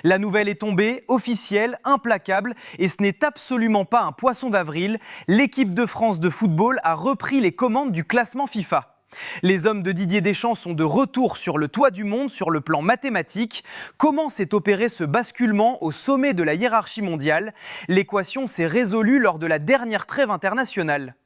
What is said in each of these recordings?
La nouvelle est tombée, officielle, implacable, et ce n'est absolument pas un poisson d'avril. L'équipe de France de football a repris les commandes du classement FIFA. Les hommes de Didier Deschamps sont de retour sur le toit du monde sur le plan mathématique. Comment s'est opéré ce basculement au sommet de la hiérarchie mondiale? L'équation s'est résolue lors de la dernière trêve internationale.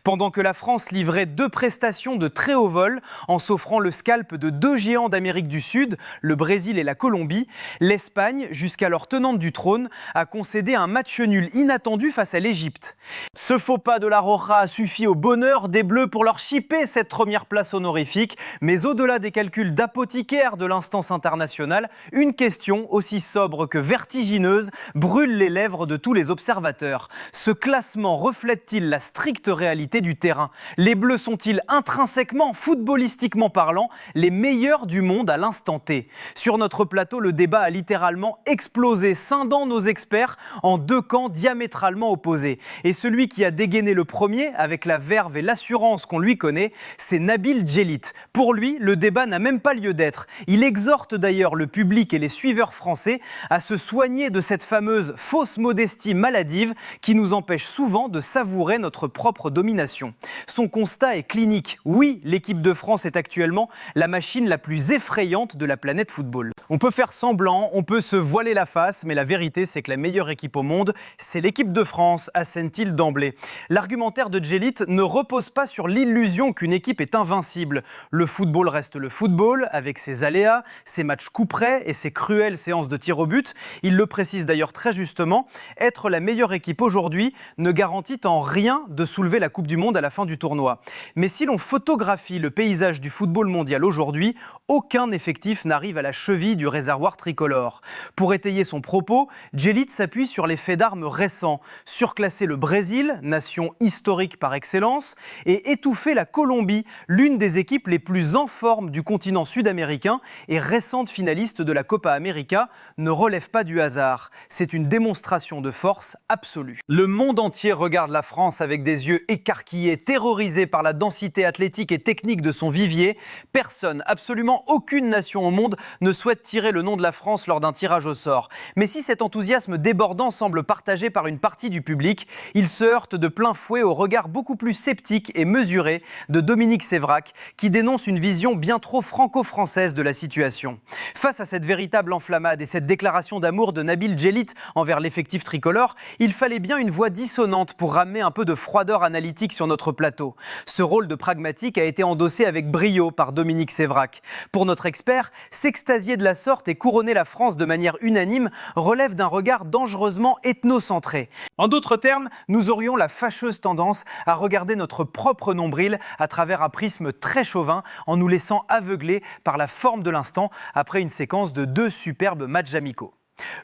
Pendant que la France livrait 2 prestations de très haut vol en s'offrant le scalp de 2 géants d'Amérique du Sud, le Brésil et la Colombie, l'Espagne, jusqu'alors tenante du trône, a concédé un match nul inattendu face à l'Égypte. Ce faux pas de la Roja a suffi au bonheur des Bleus pour leur chipper cette première place honorifique. Mais au-delà des calculs d'apothicaire de l'instance internationale, une question aussi sobre que vertigineuse brûle les lèvres de tous les observateurs. Ce classement reflète-t-il la stricte réalité du terrain? Les Bleus sont-ils intrinsèquement, footballistiquement parlant, les meilleurs du monde à l'instant T? Sur notre plateau, le débat a littéralement explosé, scindant nos experts en 2 camps diamétralement opposés. Et celui qui a dégainé le premier, avec la verve et l'assurance qu'on lui connaît, c'est Nabil Djellit. Pour lui, le débat n'a même pas lieu d'être. Il exhorte d'ailleurs le public et les suiveurs français à se soigner de cette fameuse fausse modestie maladive qui nous empêche souvent de savourer notre propre domination. Son constat est clinique. Oui, l'équipe de France est actuellement la machine la plus effrayante de la planète football. On peut faire semblant, on peut se voiler la face, mais la vérité c'est que la meilleure équipe au monde, c'est l'équipe de France, assène-t-il d'emblée. L'argumentaire de Djellit ne repose pas sur l'illusion qu'une équipe est invincible. Le football reste le football, avec ses aléas, ses matchs couperets et ses cruelles séances de tir au but. Il le précise d'ailleurs très justement, être la meilleure équipe aujourd'hui ne garantit en rien de soulever la Coupe du Monde à la fin du tournoi. Mais si l'on photographie le paysage du football mondial aujourd'hui, aucun effectif n'arrive à la cheville du réservoir tricolore. Pour étayer son propos, Djellit s'appuie sur les faits d'armes récents, surclasser le Brésil, nation historique par excellence, et étouffer la Colombie, l'une des équipes les plus en forme du continent sud-américain et récente finaliste de la Copa América, ne relève pas du hasard. C'est une démonstration de force absolue. Le monde entier regarde la France avec des yeux écarquillés, terrorisés par la densité athlétique et technique de son vivier. Personne, absolument aucune nation au monde ne souhaite tirer le nom de la France lors d'un tirage au sort. Mais si cet enthousiasme débordant semble partagé par une partie du public, il se heurte de plein fouet au regard beaucoup plus sceptique et mesuré de Dominique Sévrac, qui dénonce une vision bien trop franco-française de la situation. Face à cette véritable enflammade et cette déclaration d'amour de Nabil Djellit envers l'effectif tricolore, il fallait bien une voix dissonante pour ramener un peu de froideur analytique sur notre plateau. Ce rôle de pragmatique a été endossé avec brio par Dominique Sévrac. Pour notre expert, s'extasier de la sorte et couronner la France de manière unanime relève d'un regard dangereusement ethnocentré. En d'autres termes, nous aurions la fâcheuse tendance à regarder notre propre nombril à travers un prisme très chauvin en nous laissant aveugler par la forme de l'instant après une séquence de 2 superbes matchs amicaux.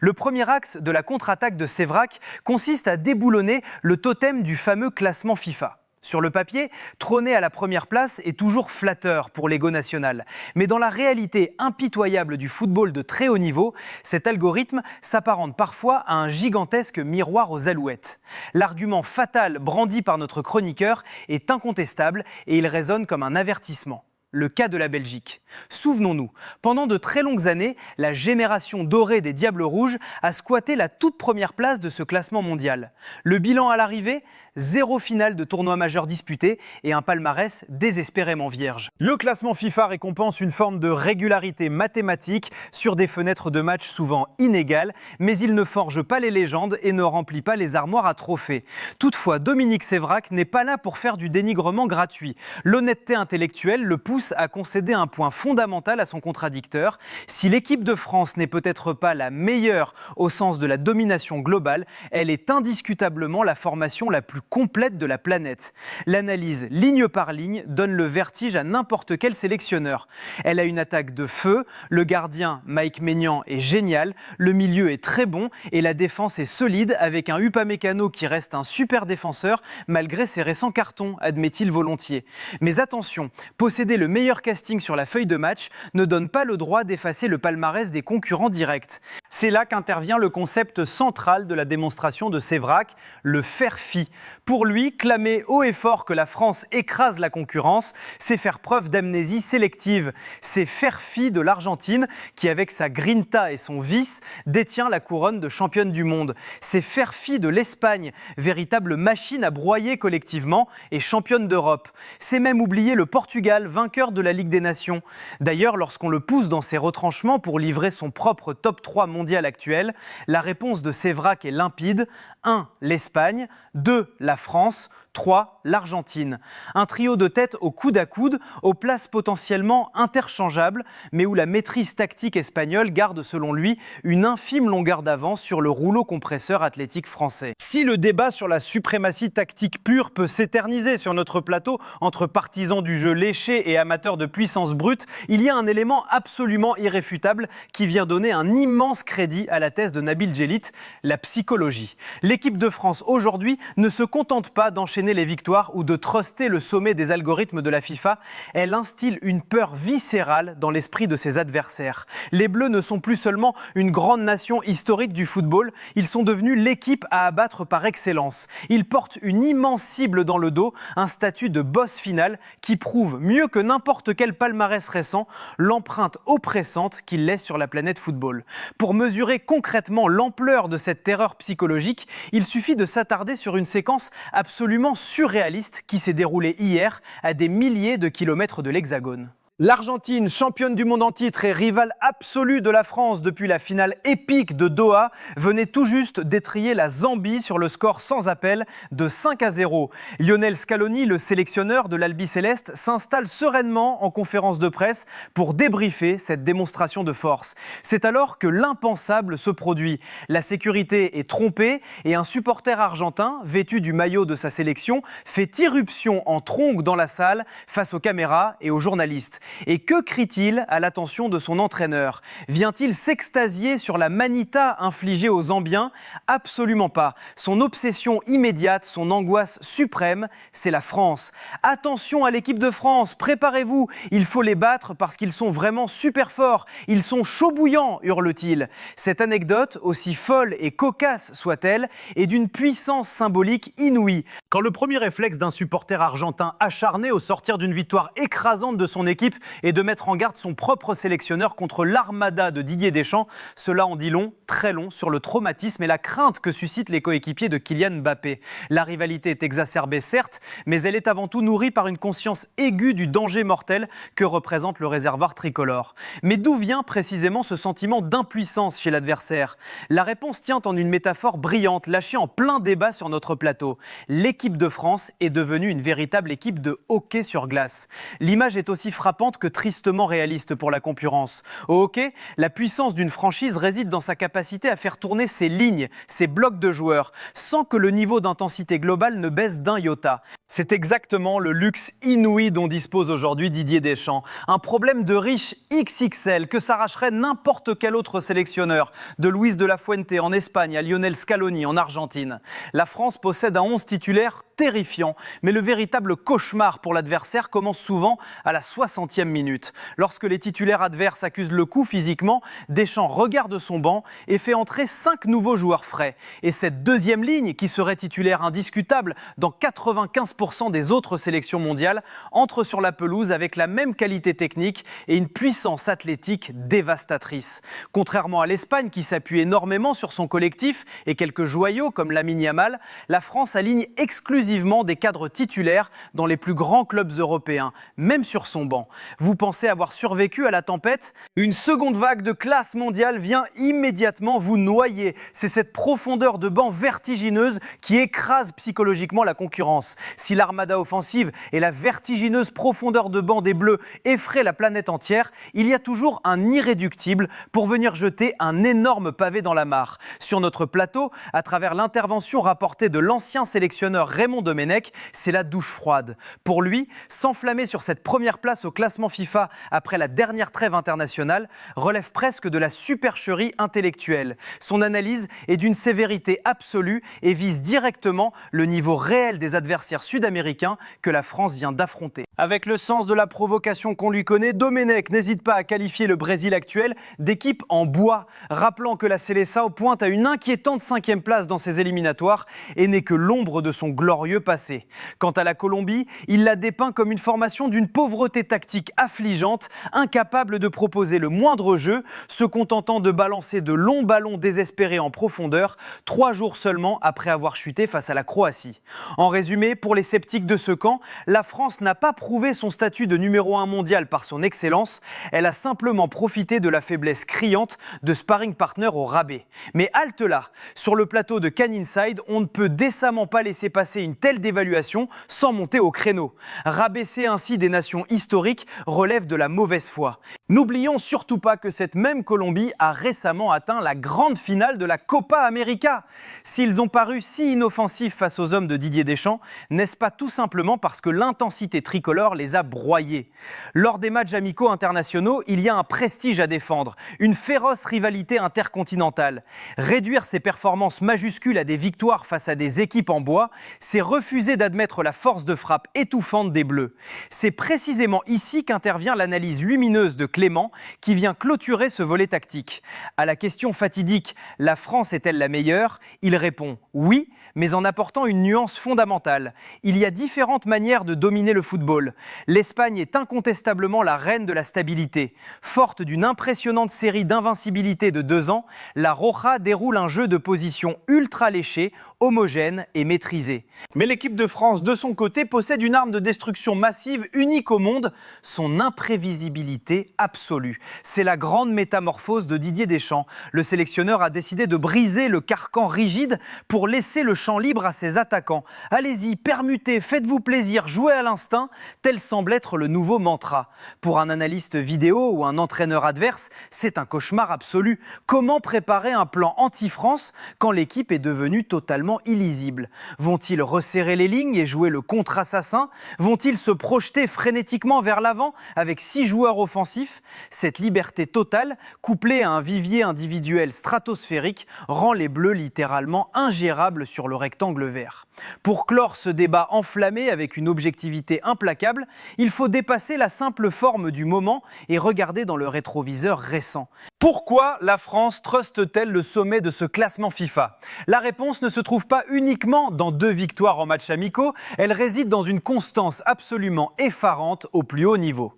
Le premier axe de la contre-attaque de Sévrac consiste à déboulonner le totem du fameux classement FIFA. Sur le papier, trôner à la première place est toujours flatteur pour l'ego national. Mais dans la réalité impitoyable du football de très haut niveau, cet algorithme s'apparente parfois à un gigantesque miroir aux alouettes. L'argument fatal brandi par notre chroniqueur est incontestable et il résonne comme un avertissement. Le cas de la Belgique. Souvenons-nous, pendant de très longues années, la génération dorée des Diables Rouges a squatté la toute première place de ce classement mondial. Le bilan à l'arrivée, 0 finale de tournoi majeur disputé et un palmarès désespérément vierge. Le classement FIFA récompense une forme de régularité mathématique sur des fenêtres de match souvent inégales, mais il ne forge pas les légendes et ne remplit pas les armoires à trophées. Toutefois, Dominique Sévrac n'est pas là pour faire du dénigrement gratuit. L'honnêteté intellectuelle le pousse à concéder un point fondamental à son contradicteur. Si l'équipe de France n'est peut-être pas la meilleure au sens de la domination globale, elle est indiscutablement la formation la plus complète de la planète. L'analyse, ligne par ligne, donne le vertige à n'importe quel sélectionneur. Elle a une attaque de feu, le gardien Mike Maignan est génial, le milieu est très bon et la défense est solide avec un Upamecano qui reste un super défenseur malgré ses récents cartons, admet-il volontiers. Mais attention, posséder le meilleur casting sur la feuille de match ne donne pas le droit d'effacer le palmarès des concurrents directs. C'est là qu'intervient le concept central de la démonstration de Sévrac, le faire fi. Pour lui, clamer haut et fort que la France écrase la concurrence, c'est faire preuve d'amnésie sélective. C'est faire fi de l'Argentine qui, avec sa grinta et son vice, détient la couronne de championne du monde. C'est faire fi de l'Espagne, véritable machine à broyer collectivement et championne d'Europe. C'est même oublier le Portugal, vainqueur de la Ligue des Nations. D'ailleurs, lorsqu'on le pousse dans ses retranchements pour livrer son propre top 3 mondial actuel, la réponse de Sévrac est limpide. 1. L'Espagne. 2. La France. 3. L'Argentine. Un trio de tête au coude à coude, aux places potentiellement interchangeables, mais où la maîtrise tactique espagnole garde selon lui une infime longueur d'avance sur le rouleau compresseur athlétique français. Si le débat sur la suprématie tactique pure peut s'éterniser sur notre plateau entre partisans du jeu léché et amateurs de puissance brute, il y a un élément absolument irréfutable qui vient donner un immense crédit à la thèse de Nabil Djellit, la psychologie. L'équipe de France aujourd'hui ne se contente pas d'enchaîner les victoires ou de truster le sommet des algorithmes de la FIFA, elle instille une peur viscérale dans l'esprit de ses adversaires. Les Bleus ne sont plus seulement une grande nation historique du football, ils sont devenus l'équipe à abattre par excellence. Ils portent une immense cible dans le dos, un statut de boss final qui prouve mieux que n'importe quel palmarès récent l'empreinte oppressante qu'il laisse sur la planète football. Pour mesurer concrètement l'ampleur de cette terreur psychologique, il suffit de s'attarder sur une séquence absolument surréaliste qui s'est déroulée hier à des milliers de kilomètres de l'Hexagone. L'Argentine, championne du monde en titre et rivale absolue de la France depuis la finale épique de Doha, venait tout juste d'étriller la Zambie sur le score sans appel de 5-0. Lionel Scaloni, le sélectionneur de l'Albi Céleste, s'installe sereinement en conférence de presse pour débriefer cette démonstration de force. C'est alors que l'impensable se produit. La sécurité est trompée et un supporter argentin, vêtu du maillot de sa sélection, fait irruption en tronc dans la salle face aux caméras et aux journalistes. Et que crie-t-il à l'attention de son entraîneur? Vient-il s'extasier sur la manita infligée aux Zambiens? Absolument pas. Son obsession immédiate, son angoisse suprême, c'est la France. Attention à l'équipe de France, préparez-vous, il faut les battre parce qu'ils sont vraiment super forts. Ils sont chauds bouillants, hurle-t-il. Cette anecdote, aussi folle et cocasse soit-elle, est d'une puissance symbolique inouïe. Quand le premier réflexe d'un supporter argentin acharné au sortir d'une victoire écrasante de son équipe et de mettre en garde son propre sélectionneur contre l'armada de Didier Deschamps, cela en dit long, très long, sur le traumatisme et la crainte que suscitent les coéquipiers de Kylian Mbappé. La rivalité est exacerbée certes, mais elle est avant tout nourrie par une conscience aiguë du danger mortel que représente le réservoir tricolore. Mais d'où vient précisément ce sentiment d'impuissance chez l'adversaire? La réponse tient en une métaphore brillante, lâchée en plein débat sur notre plateau. L'équipe de France est devenue une véritable équipe de hockey sur glace. L'image est aussi frappante que tristement réaliste pour la concurrence. Au hockey, la puissance d'une franchise réside dans sa capacité à faire tourner ses lignes, ses blocs de joueurs, sans que le niveau d'intensité globale ne baisse d'un iota. C'est exactement le luxe inouï dont dispose aujourd'hui Didier Deschamps. Un problème de riche XXL que s'arracherait n'importe quel autre sélectionneur, de Luis de la Fuente en Espagne à Lionel Scaloni en Argentine. La France possède un 11 titulaire terrifiant, mais le véritable cauchemar pour l'adversaire commence souvent à la 60e minute. Lorsque les titulaires adverses accusent le coup physiquement, Deschamps regarde son banc et fait entrer 5 nouveaux joueurs frais. Et cette deuxième ligne, qui serait titulaire indiscutable dans 95% des autres sélections mondiales, entre sur la pelouse avec la même qualité technique et une puissance athlétique dévastatrice. Contrairement à l'Espagne qui s'appuie énormément sur son collectif et quelques joyaux comme Lamine Yamal, la France aligne exclusivement des cadres titulaires dans les plus grands clubs européens, même sur son banc. Vous pensez avoir survécu à la tempête? Une seconde vague de classe mondiale vient immédiatement vous noyer. C'est cette profondeur de banc vertigineuse qui écrase psychologiquement la concurrence. Si l'armada offensive et la vertigineuse profondeur de banc des Bleus effraient la planète entière, il y a toujours un irréductible pour venir jeter un énorme pavé dans la mare. Sur notre plateau, à travers l'intervention rapportée de l'ancien sélectionneur Raymond Domenech, c'est la douche froide. Pour lui, s'enflammer sur cette première place au classement classement FIFA après la dernière trêve internationale relève presque de la supercherie intellectuelle. Son analyse est d'une sévérité absolue et vise directement le niveau réel des adversaires sud-américains que la France vient d'affronter. Avec le sens de la provocation qu'on lui connaît, Domenech n'hésite pas à qualifier le Brésil actuel d'équipe en bois, rappelant que la Seleção pointe à une inquiétante 5e place dans ses éliminatoires et n'est que l'ombre de son glorieux passé. Quant à la Colombie, il la dépeint comme une formation d'une pauvreté tactique affligeante, incapable de proposer le moindre jeu, se contentant de balancer de longs ballons désespérés en profondeur, 3 jours seulement après avoir chuté face à la Croatie. En résumé, pour les sceptiques de ce camp, la France n'a pas prouvé son statut de numéro 1 mondial par son excellence, elle a simplement profité de la faiblesse criante de sparring partner au rabais. Mais halte là, sur le plateau de Can Inside, on ne peut décemment pas laisser passer une telle dévaluation sans monter au créneau. Rabaisser ainsi des nations historiques relève de la mauvaise foi. N'oublions surtout pas que cette même Colombie a récemment atteint la grande finale de la Copa América. S'ils ont paru si inoffensifs face aux hommes de Didier Deschamps, n'est-ce pas tout simplement parce que l'intensité tricolore les a broyés. Lors des matchs amicaux internationaux, il y a un prestige à défendre, une féroce rivalité intercontinentale. Réduire ses performances majuscules à des victoires face à des équipes en bois, c'est refuser d'admettre la force de frappe étouffante des Bleus. C'est précisément ici qu'intervient l'analyse lumineuse de Clément qui vient clôturer ce volet tactique. À la question fatidique « La France est-elle la meilleure ?», il répond « Oui, mais en apportant une nuance fondamentale. Il y a différentes manières de dominer le football. L'Espagne est incontestablement la reine de la stabilité. Forte d'une impressionnante série d'invincibilité de 2 ans, la Roja déroule un jeu de position ultra léché, homogène et maîtrisé. Mais l'équipe de France, de son côté, possède une arme de destruction massive unique au monde, son imprévisibilité absolue. C'est la grande métamorphose de Didier Deschamps. Le sélectionneur a décidé de briser le carcan rigide pour laisser le champ libre à ses attaquants. Allez-y, permutez, faites-vous plaisir, jouez à l'instinct. Tel semble être le nouveau mantra. Pour un analyste vidéo ou un entraîneur adverse, c'est un cauchemar absolu. Comment préparer un plan anti-France quand l'équipe est devenue totalement illisible? Vont-ils resserrer les lignes et jouer le contre-assassin? Vont-ils se projeter frénétiquement vers l'avant avec 6 joueurs offensifs? Cette liberté totale, couplée à un vivier individuel stratosphérique, rend les Bleus littéralement ingérables sur le rectangle vert. Pour clore ce débat enflammé avec une objectivité implacable, il faut dépasser la simple forme du moment et regarder dans le rétroviseur récent. Pourquoi la France truste-t-elle le sommet de ce classement FIFA? La réponse ne se trouve pas uniquement dans 2 victoires en matchs amicaux, elle réside dans une constance absolument effarante au plus haut niveau.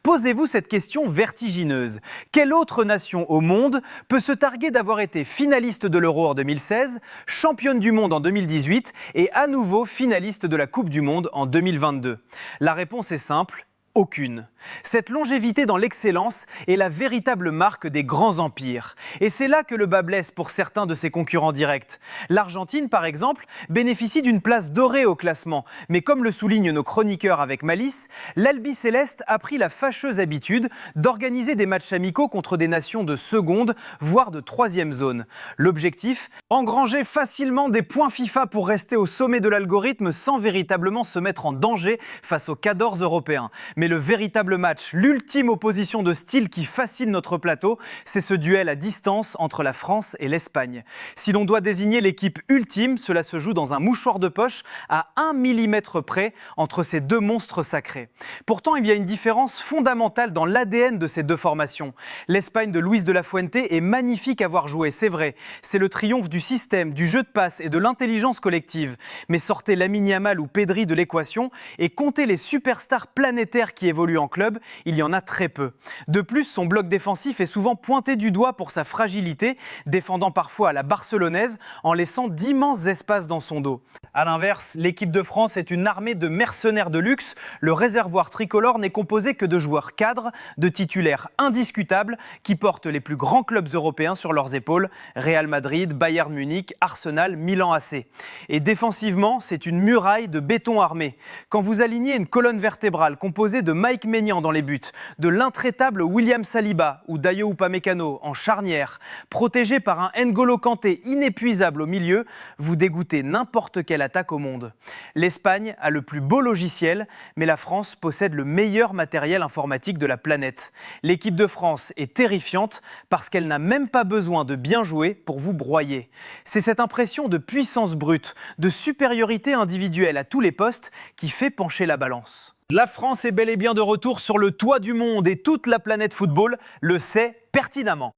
Posez-vous cette question vertigineuse. Quelle autre nation au monde peut se targuer d'avoir été finaliste de l'Euro en 2016, championne du monde en 2018 et à nouveau finaliste de la Coupe du Monde en 2022? La réponse est simple. Aucune. Cette longévité dans l'excellence est la véritable marque des grands empires. Et c'est là que le bas blesse pour certains de ses concurrents directs. L'Argentine, par exemple, bénéficie d'une place dorée au classement. Mais comme le soulignent nos chroniqueurs avec malice, l'Albi-Céleste a pris la fâcheuse habitude d'organiser des matchs amicaux contre des nations de seconde, voire de 3e zone. L'objectif, engranger facilement des points FIFA pour rester au sommet de l'algorithme sans véritablement se mettre en danger face aux cadors européens. Mais le véritable match, l'ultime opposition de style qui fascine notre plateau, c'est ce duel à distance entre la France et l'Espagne. Si l'on doit désigner l'équipe ultime, cela se joue dans un mouchoir de poche à 1 mm près entre ces 2 monstres sacrés. Pourtant, il y a une différence fondamentale dans l'ADN de ces 2 formations. L'Espagne de Luis de la Fuente est magnifique à voir jouer, c'est vrai. C'est le triomphe du système, du jeu de passe et de l'intelligence collective. Mais sortez Lamine Yamal ou Pedri de l'équation et comptez les superstars planétaires qui évolue en club, il y en a très peu. De plus, son bloc défensif est souvent pointé du doigt pour sa fragilité, défendant parfois à la barcelonaise en laissant d'immenses espaces dans son dos. A l'inverse, l'équipe de France est une armée de mercenaires de luxe. Le réservoir tricolore n'est composé que de joueurs cadres, de titulaires indiscutables qui portent les plus grands clubs européens sur leurs épaules, Real Madrid, Bayern Munich, Arsenal, Milan AC. Et défensivement, c'est une muraille de béton armé. Quand vous alignez une colonne vertébrale composée de Mike Maignan dans les buts, de l'intraitable William Saliba ou Dayo Upamecano en charnière, protégé par un N'Golo Kanté inépuisable au milieu, vous dégoûtez n'importe quel quelle attaque au monde. L'Espagne a le plus beau logiciel, mais la France possède le meilleur matériel informatique de la planète. L'équipe de France est terrifiante parce qu'elle n'a même pas besoin de bien jouer pour vous broyer. C'est cette impression de puissance brute, de supériorité individuelle à tous les postes qui fait pencher la balance. La France est bel et bien de retour sur le toit du monde et toute la planète football le sait pertinemment.